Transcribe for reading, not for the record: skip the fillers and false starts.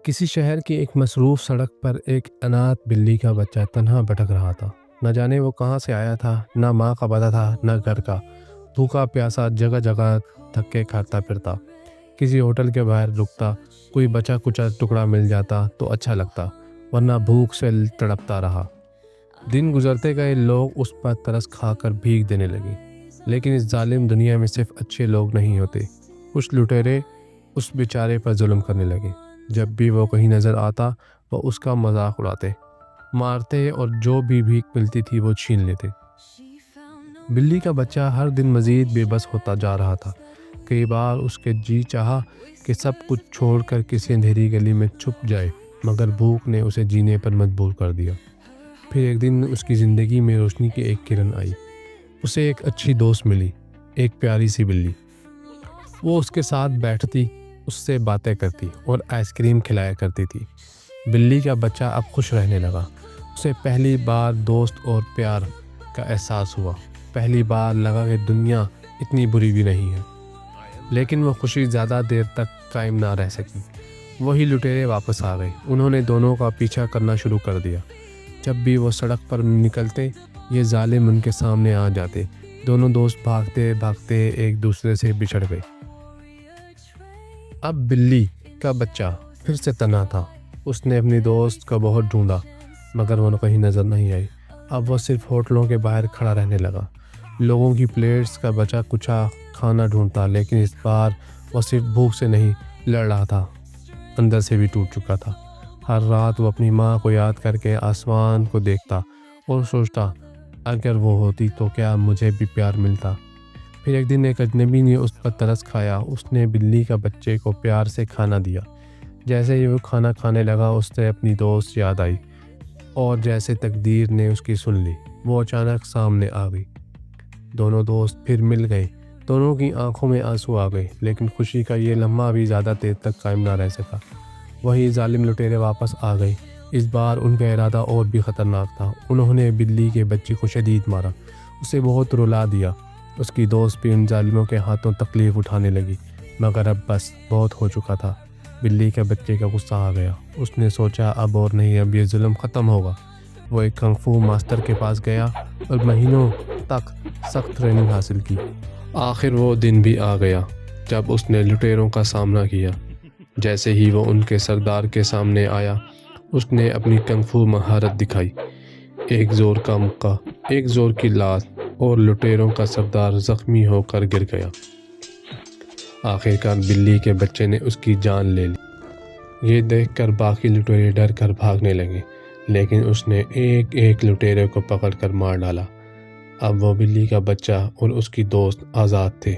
کسی شہر کی ایک مصروف سڑک پر ایک اناتھ بلی کا بچہ تنہا بھٹک رہا تھا۔ نہ جانے وہ کہاں سے آیا تھا، نہ ماں کا پتہ تھا نہ گھر کا۔ بھوکا پیاسا جگہ جگہ دھکے کھاتا پھرتا، کسی ہوٹل کے باہر رکتا، کوئی بچا کچا ٹکڑا مل جاتا تو اچھا لگتا، ورنہ بھوک سے تڑپتا رہا۔ دن گزرتے گئے، لوگ اس پر ترس کھا کر بھیک دینے لگے، لیکن اس ظالم دنیا میں صرف اچھے لوگ نہیں ہوتے۔ کچھ لٹیرے اس بیچارے پر ظلم کرنے لگے۔ جب بھی وہ کہیں نظر آتا وہ اس کا مذاق اڑاتے، مارتے اور جو بھی بھیک ملتی تھی وہ چھین لیتے۔ بلی کا بچہ ہر دن مزید بے بس ہوتا جا رہا تھا۔ کئی بار اس کے جی چاہا کہ سب کچھ چھوڑ کر کسی اندھیری گلی میں چھپ جائے، مگر بھوک نے اسے جینے پر مجبور کر دیا۔ پھر ایک دن اس کی زندگی میں روشنی کی ایک کرن آئی۔ اسے ایک اچھی دوست ملی، ایک پیاری سی بلی۔ وہ اس کے ساتھ بیٹھتی، اس سے باتیں کرتی اور آئس کریم کھلایا کرتی تھی۔ بلی کا بچہ اب خوش رہنے لگا۔ اسے پہلی بار دوست اور پیار کا احساس ہوا۔ پہلی بار لگا کہ دنیا اتنی بری بھی نہیں ہے۔ لیکن وہ خوشی زیادہ دیر تک قائم نہ رہ سکی۔ وہی لٹیرے واپس آ گئے۔ انہوں نے دونوں کا پیچھا کرنا شروع کر دیا۔ جب بھی وہ سڑک پر نکلتے، یہ ظالم ان کے سامنے آ جاتے۔ دونوں دوست بھاگتے بھاگتے ایک دوسرے سے بچھڑ گئے۔ اب بلی کا بچہ پھر سے تنہا تھا۔ اس نے اپنی دوست کا بہت ڈھونڈا، مگر وہ کہیں نظر نہیں آئی۔ اب وہ صرف ہوٹلوں کے باہر کھڑا رہنے لگا، لوگوں کی پلیٹس کا بچا کچا کھانا ڈھونڈتا، لیکن اس بار وہ صرف بھوک سے نہیں لڑ رہا تھا، اندر سے بھی ٹوٹ چکا تھا۔ ہر رات وہ اپنی ماں کو یاد کر کے آسمان کو دیکھتا اور سوچتا، اگر وہ ہوتی تو کیا مجھے بھی پیار ملتا۔ پھر ایک دن ایک اجنبی نے اس پر ترس کھایا۔ اس نے بلی کا بچے کو پیار سے کھانا دیا۔ جیسے ہی وہ کھانا کھانے لگا، اس سے اپنی دوست یاد آئی، اور جیسے تقدیر نے اس کی سن لی، وہ اچانک سامنے آ گئی۔ دونوں دوست پھر مل گئے۔ دونوں کی آنکھوں میں آنسو آ گئے، لیکن خوشی کا یہ لمحہ بھی زیادہ دیر تک قائم نہ رہ سکا۔ وہی ظالم لٹیرے واپس آ گئے۔ اس بار ان کا ارادہ اور بھی خطرناک تھا۔ انہوں نے بلی کے بچے کو شدید مارا، اسے بہت رلا دیا۔ اس کی دوست بھی ان ظالموں کے ہاتھوں تکلیف اٹھانے لگی، مگر اب بس بہت ہو چکا تھا۔ بلی کے بچے کا غصہ آ گیا۔ اس نے سوچا اب اور نہیں، اب یہ ظلم ختم ہوگا۔ وہ ایک کنگ فو ماسٹر کے پاس گیا اور مہینوں تک سخت ٹریننگ حاصل کی۔ آخر وہ دن بھی آ گیا جب اس نے لٹیروں کا سامنا کیا۔ جیسے ہی وہ ان کے سردار کے سامنے آیا، اس نے اپنی کنگ فو مہارت دکھائی۔ ایک زور کا مکہ، ایک زور کی لات، اور لٹیروں کا سردار زخمی ہو کر گر گیا۔ آخرکار بلی کے بچے نے اس کی جان لے لی۔ یہ دیکھ کر باقی لٹیرے ڈر کر بھاگنے لگے، لیکن اس نے ایک ایک لٹیرے کو پکڑ کر مار ڈالا۔ اب وہ بلی کا بچہ اور اس کی دوست آزاد تھے۔